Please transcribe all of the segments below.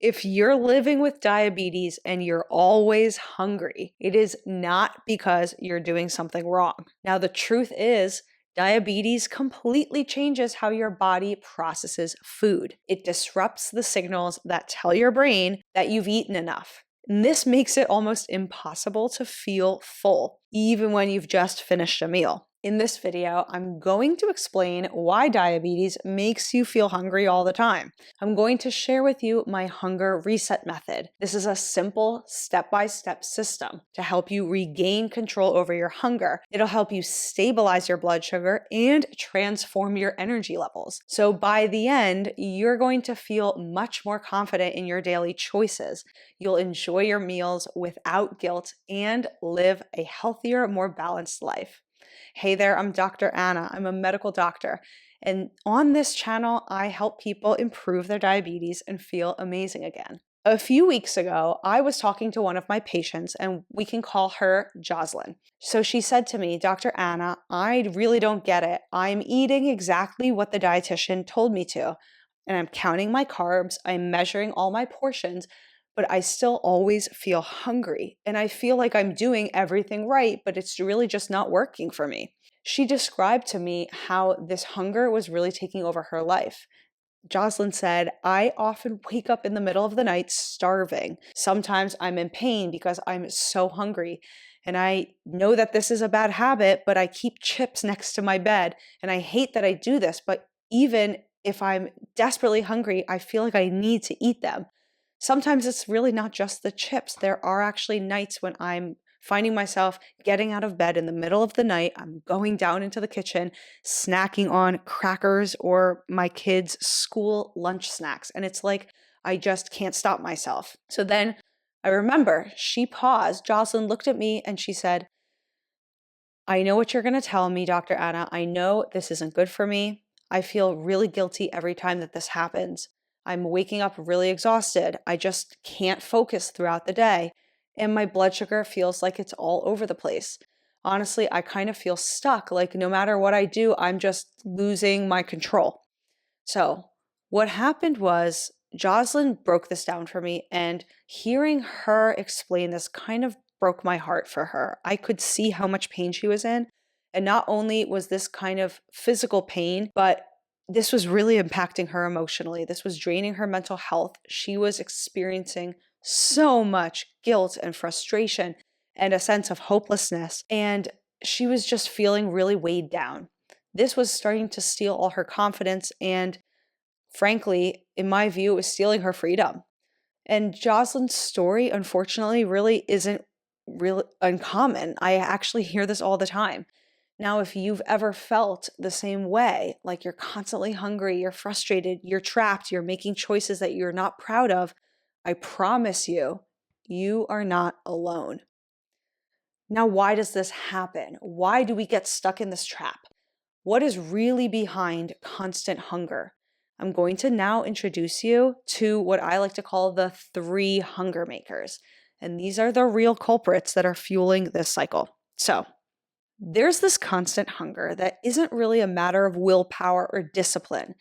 If you're living with diabetes and you're always hungry, it is not because you're doing something wrong. Now, the truth is, diabetes completely changes how your body processes food. It disrupts the signals that tell your brain that you've eaten enough. And this makes it almost impossible to feel full, even when you've just finished a meal. In this video, I'm going to explain why diabetes makes you feel hungry all the time. I'm going to share with you my hunger reset method. This is a simple step-by-step system to help you regain control over your hunger. It'll help you stabilize your blood sugar and transform your energy levels. So by the end, you're going to feel much more confident in your daily choices. You'll enjoy your meals without guilt and live a healthier, more balanced life. Hey there, I'm Dr. Anna. I'm a medical doctor. And on this channel, I help people improve their diabetes and feel amazing again. A few weeks ago, I was talking to one of my patients, and we can call her Jocelyn. So she said to me, Dr. Anna, I really don't get it. I'm eating exactly what the dietitian told me to, and I'm counting my carbs, I'm measuring all my portions, but I still always feel hungry, and I feel like I'm doing everything right, but it's really just not working for me. She described to me how this hunger was really taking over her life. Jocelyn said, I often wake up in the middle of the night starving. Sometimes I'm in pain because I'm so hungry. And I know that this is a bad habit, but I keep chips next to my bed. And I hate that I do this, but even if I'm desperately hungry, I feel like I need to eat them. Sometimes it's really not just the chips. There are actually nights when I'm finding myself getting out of bed in the middle of the night. I'm going down into the kitchen, snacking on crackers or my kids' school lunch snacks. And it's like, I just can't stop myself. So then I remember she paused. Jocelyn looked at me and she said, I know what you're going to tell me, Dr. Anna. I know this isn't good for me. I feel really guilty every time that this happens. I'm waking up really exhausted. I just can't focus throughout the day. And my blood sugar feels like it's all over the place. Honestly, I kind of feel stuck. Like no matter what I do, I'm just losing my control. So what happened was Jocelyn broke this down for me, and hearing her explain this kind of broke my heart for her. I could see how much pain she was in. And not only was this kind of physical pain, but this was really impacting her emotionally. This was draining her mental health. She was experiencing so much guilt and frustration and a sense of hopelessness. And she was just feeling really weighed down. This was starting to steal all her confidence. And frankly, in my view, it was stealing her freedom. And Jocelyn's story, unfortunately, really isn't really uncommon. I actually hear this all the time. Now, if you've ever felt the same way, like you're constantly hungry, you're frustrated, you're trapped, you're making choices that you're not proud of, I promise you, you are not alone. Now, why does this happen? Why do we get stuck in this trap? What is really behind constant hunger? I'm going to now introduce you to what I like to call the 3 hunger makers. And these are the real culprits that are fueling this cycle. So, there's this constant hunger that isn't really a matter of willpower or discipline.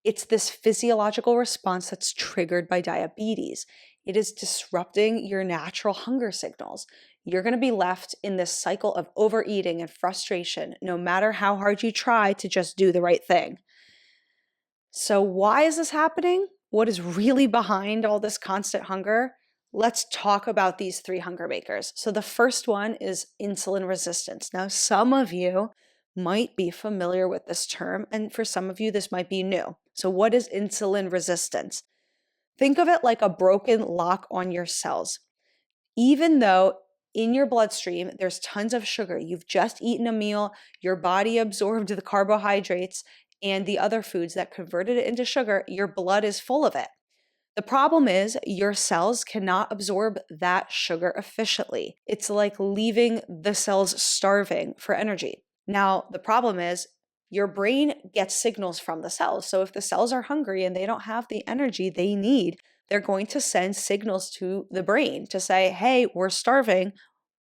It's this physiological response that's triggered by diabetes. It is disrupting your natural hunger signals. You're going to be left in this cycle of overeating and frustration, no matter how hard you try to just do the right thing. So why is this happening? What is really behind all this constant hunger? Let's talk about these 3 hunger makers. So the first one is insulin resistance. Now, some of you might be familiar with this term, and for some of you, this might be new. So what is insulin resistance? Think of it like a broken lock on your cells. Even though in your bloodstream, there's tons of sugar, you've just eaten a meal, your body absorbed the carbohydrates and the other foods that converted it into sugar, your blood is full of it. The problem is your cells cannot absorb that sugar efficiently. It's like leaving the cells starving for energy. Now, the problem is your brain gets signals from the cells. So if the cells are hungry and they don't have the energy they need, they're going to send signals to the brain to say, hey, we're starving,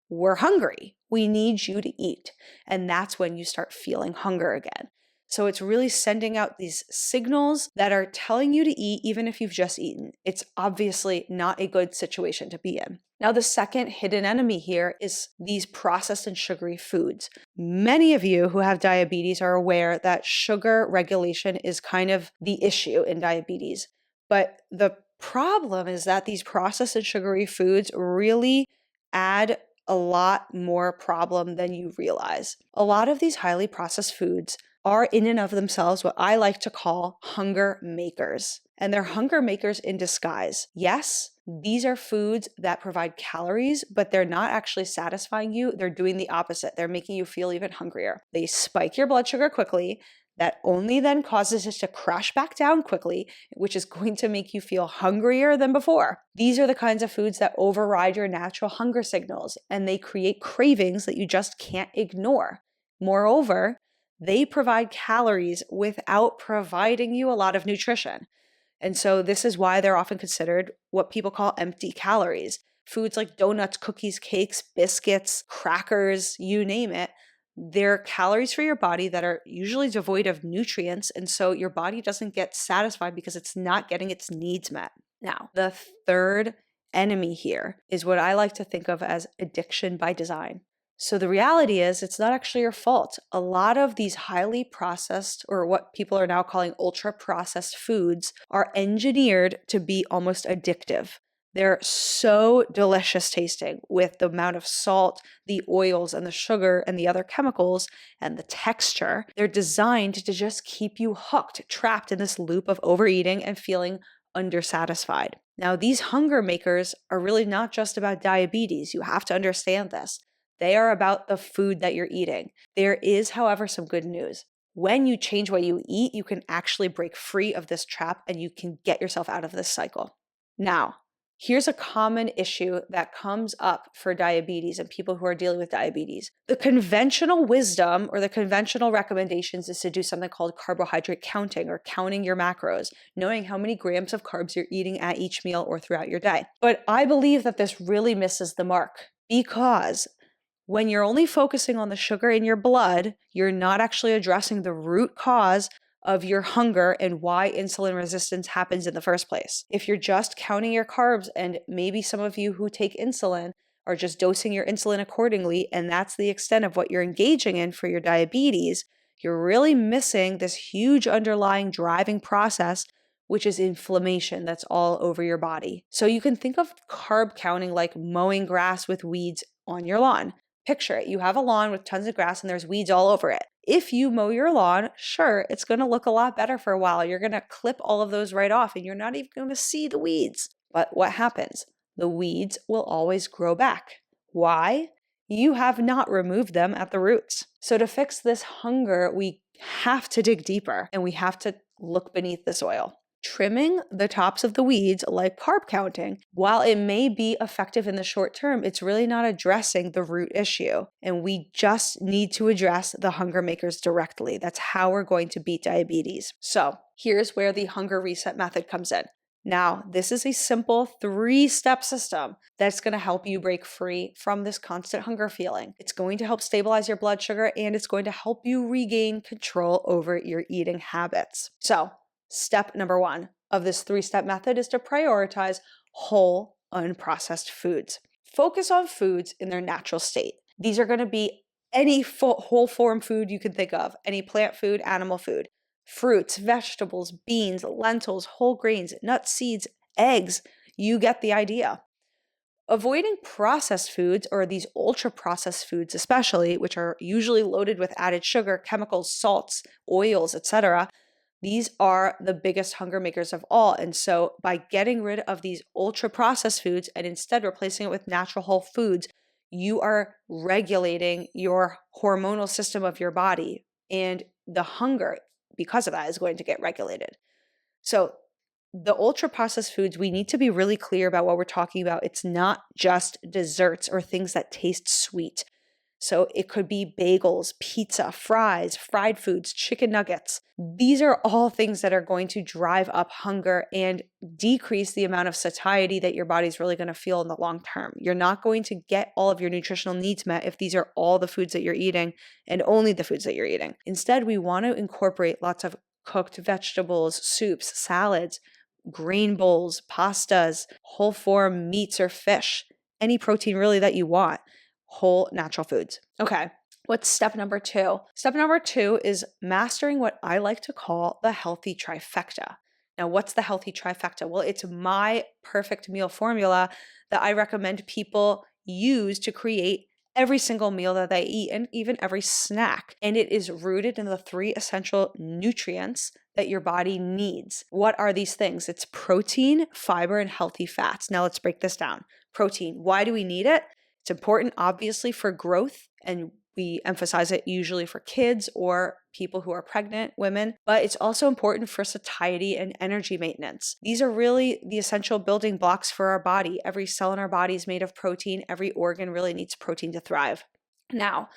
we're hungry, we need you to eat. And that's when you start feeling hunger again. So it's really sending out these signals that are telling you to eat even if you've just eaten. It's obviously not a good situation to be in. Now, the second hidden enemy here is these processed and sugary foods. Many of you who have diabetes are aware that sugar regulation is kind of the issue in diabetes. But the problem is that these processed and sugary foods really add a lot more problem than you realize. A lot of these highly processed foods are in and of themselves what I like to call hunger makers. And they're hunger makers in disguise. Yes, these are foods that provide calories, but they're not actually satisfying you. They're doing the opposite. They're making you feel even hungrier. They spike your blood sugar quickly. That only then causes it to crash back down quickly, which is going to make you feel hungrier than before. These are the kinds of foods that override your natural hunger signals, and they create cravings that you just can't ignore. Moreover, they provide calories without providing you a lot of nutrition. And so this is why they're often considered what people call empty calories. Foods like donuts, cookies, cakes, biscuits, crackers, you name it, they're calories for your body that are usually devoid of nutrients. And so your body doesn't get satisfied because it's not getting its needs met. Now, the third enemy here is what I like to think of as addiction by design. So the reality is it's not actually your fault. A lot of these highly processed, or what people are now calling ultra processed foods, are engineered to be almost addictive. They're so delicious tasting with the amount of salt, the oils, and the sugar, and the other chemicals, and the texture. They're designed to just keep you hooked, trapped in this loop of overeating and feeling undersatisfied. Now, these hunger makers are really not just about diabetes. You have to understand this. They are about the food that you're eating. There is, however, some good news. When you change what you eat, you can actually break free of this trap and you can get yourself out of this cycle. Now, here's a common issue that comes up for diabetes and people who are dealing with diabetes. The conventional wisdom or the conventional recommendations is to do something called carbohydrate counting or counting your macros, knowing how many grams of carbs you're eating at each meal or throughout your day. But I believe that this really misses the mark because when you're only focusing on the sugar in your blood, you're not actually addressing the root cause of your hunger and why insulin resistance happens in the first place. If you're just counting your carbs, and maybe some of you who take insulin are just dosing your insulin accordingly, and that's the extent of what you're engaging in for your diabetes, you're really missing this huge underlying driving process, which is inflammation that's all over your body. So you can think of carb counting like mowing grass with weeds on your lawn. Picture it. You have a lawn with tons of grass and there's weeds all over it. If you mow your lawn, sure, it's going to look a lot better for a while. You're going to clip all of those right off and you're not even going to see the weeds. But what happens? The weeds will always grow back. Why? You have not removed them at the roots. So to fix this hunger, we have to dig deeper and we have to look beneath the soil. Trimming the tops of the weeds, like carb counting, while it may be effective in the short term, it's really not addressing the root issue. And we just need to address the hunger makers directly. That's how we're going to beat diabetes. So here's where the hunger reset method comes in. Now, this is a simple 3-step system that's going to help you break free from this constant hunger feeling. It's going to help stabilize your blood sugar and it's going to help you regain control over your eating habits. So, step number 1 of this 3-step method is to prioritize whole, unprocessed foods. Focus on foods in their natural state. These are going to be any whole form food you can think of, any plant food, animal food, fruits, vegetables, beans, lentils, whole grains, nuts, seeds, eggs. You get the idea. Avoiding processed foods, or these ultra processed foods especially, which are usually loaded with added sugar, chemicals, salts, oils, etc., these are the biggest hunger makers of all. And so by getting rid of these ultra processed foods and instead replacing it with natural whole foods, you are regulating your hormonal system of your body. And the hunger, because of that, is going to get regulated. So the ultra processed foods, we need to be really clear about what we're talking about. It's not just desserts or things that taste sweet. So it could be bagels, pizza, fries, fried foods, chicken nuggets. These are all things that are going to drive up hunger and decrease the amount of satiety that your body's really going to feel in the long term. You're not going to get all of your nutritional needs met if these are all the foods that you're eating and only the foods that you're eating. Instead, we want to incorporate lots of cooked vegetables, soups, salads, grain bowls, pastas, whole form meats or fish, any protein really that you want, whole natural foods. Okay. What's step number 2? Step number 2 is mastering what I like to call the healthy trifecta. Now, what's the healthy trifecta? Well, it's my perfect meal formula that I recommend people use to create every single meal that they eat and even every snack. And it is rooted in the 3 essential nutrients that your body needs. What are these things? It's protein, fiber, and healthy fats. Now let's break this down. Protein, why do we need it? It's important, obviously, for growth, and we emphasize it usually for kids or people who are pregnant, women, but it's also important for satiety and energy maintenance. These are really the essential building blocks for our body. Every cell in our body is made of protein. Every organ really needs protein to thrive. Now,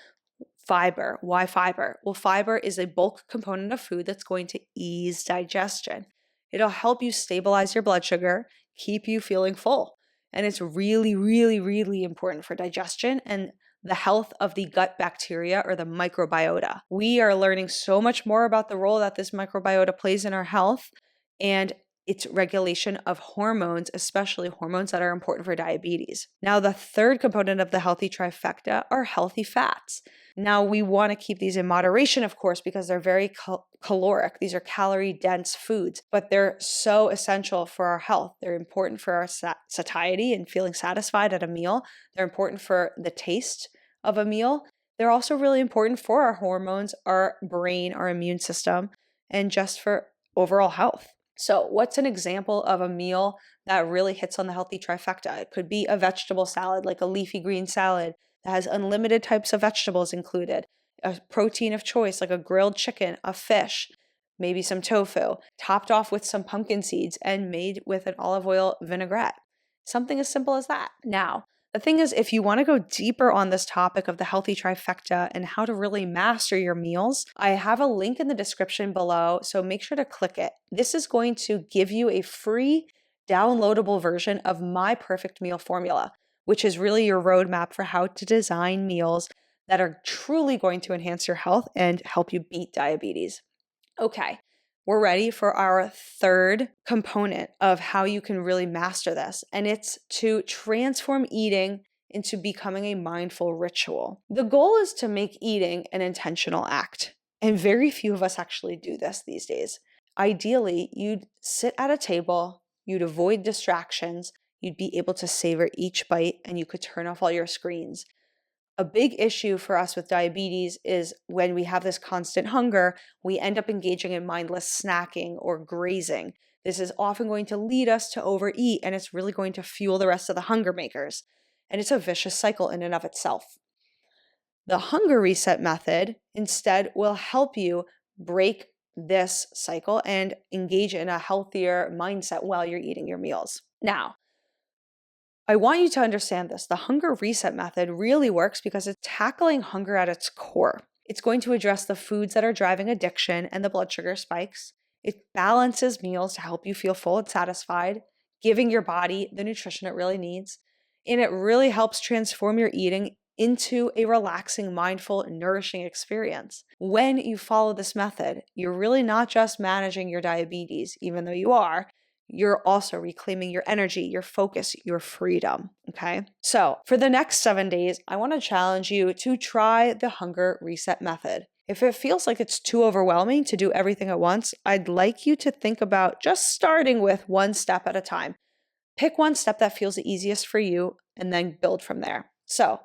fiber. Why fiber? Well, fiber is a bulk component of food that's going to ease digestion. It'll help you stabilize your blood sugar, keep you feeling full. And it's really, really, really important for digestion and the health of the gut bacteria or the microbiota. We are learning so much more about the role that this microbiota plays in our health and its regulation of hormones, especially hormones that are important for diabetes. Now, the third component of the healthy trifecta are healthy fats. Now, we want to keep these in moderation, of course, because they're very caloric. These are calorie-dense foods, but they're so essential for our health. They're important for our satiety and feeling satisfied at a meal. They're important for the taste of a meal. They're also really important for our hormones, our brain, our immune system, and just for overall health. So what's an example of a meal that really hits on the healthy trifecta? It could be a vegetable salad, like a leafy green salad that has unlimited types of vegetables included, a protein of choice, like a grilled chicken, a fish, maybe some tofu, topped off with some pumpkin seeds and made with an olive oil vinaigrette. Something as simple as that. Now, the thing is, if you want to go deeper on this topic of the healthy trifecta and how to really master your meals, I have a link in the description below, so make sure to click it. This is going to give you a free downloadable version of my perfect meal formula, which is really your roadmap for how to design meals that are truly going to enhance your health and help you beat diabetes. Okay. We're ready for our third component of how you can really master this, and it's to transform eating into becoming a mindful ritual. The goal is to make eating an intentional act, and very few of us actually do this these days. Ideally, you'd sit at a table, you'd avoid distractions, you'd be able to savor each bite, and you could turn off all your screens. A big issue for us with diabetes is when we have this constant hunger, we end up engaging in mindless snacking or grazing. This is often going to lead us to overeat, and it's really going to fuel the rest of the hunger makers. And it's a vicious cycle in and of itself. The hunger reset method instead will help you break this cycle and engage in a healthier mindset while you're eating your meals. Now, I want you to understand this. The hunger reset method really works because it's tackling hunger at its core. It's going to address the foods that are driving addiction and the blood sugar spikes. It balances meals to help you feel full and satisfied, giving your body the nutrition it really needs. And it really helps transform your eating into a relaxing, mindful, nourishing experience. When you follow this method, you're really not just managing your diabetes, even though you are. You're also reclaiming your energy, your focus, your freedom, okay? So for the next 7 days, I want to challenge you to try the hunger reset method. If it feels like it's too overwhelming to do everything at once, I'd like you to think about just starting with one step at a time. Pick one step that feels the easiest for you and then build from there. So,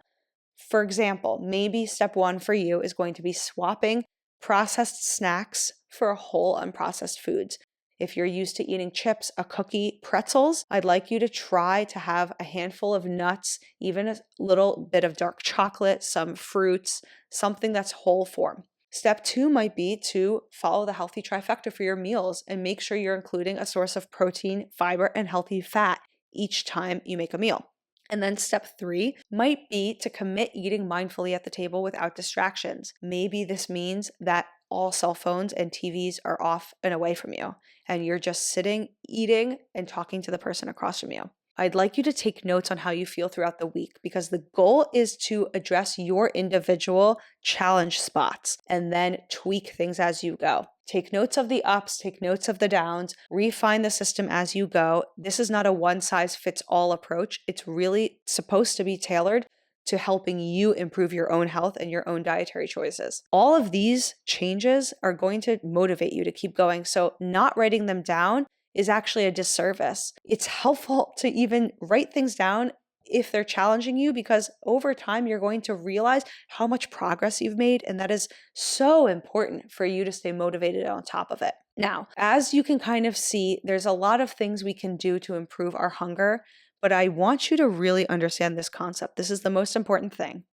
for example, maybe step 1 for you is going to be swapping processed snacks for whole unprocessed foods. If you're used to eating chips, a cookie, pretzels, I'd like you to try to have a handful of nuts, even a little bit of dark chocolate, some fruits, something that's whole form. Step 2 might be to follow the healthy trifecta for your meals and make sure you're including a source of protein, fiber, and healthy fat each time you make a meal. And then step 3 might be to commit eating mindfully at the table without distractions. Maybe this means that all cell phones and TVs are off and away from you, and you're just sitting, eating, and talking to the person across from you. I'd like you to take notes on how you feel throughout the week because the goal is to address your individual challenge spots and then tweak things as you go. Take notes of the ups, take notes of the downs, refine the system as you go. This is not a one size fits all approach. It's really supposed to be tailored to helping you improve your own health and your own dietary choices. All of these changes are going to motivate you to keep going. So, not writing them down is actually a disservice. It's helpful to even write things down if they're challenging you, because over time you're going to realize how much progress you've made, and that is so important for you to stay motivated on top of it. Now, as you can kind of see, there's a lot of things we can do to improve our hunger, but I want you to really understand this concept. This is the most important thing.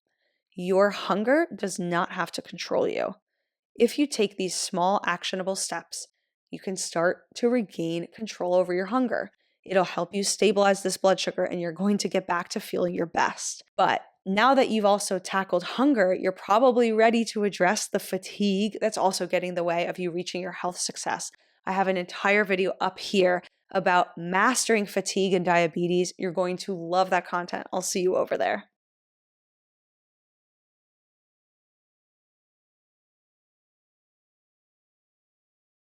Your hunger does not have to control you. If you take these small actionable steps, you can start to regain control over your hunger. It'll help you stabilize this blood sugar and you're going to get back to feeling your best. But now that you've also tackled hunger, you're probably ready to address the fatigue that's also getting in the way of you reaching your health success. I have an entire video up here about mastering fatigue and diabetes. You're going to love that content. I'll see you over there.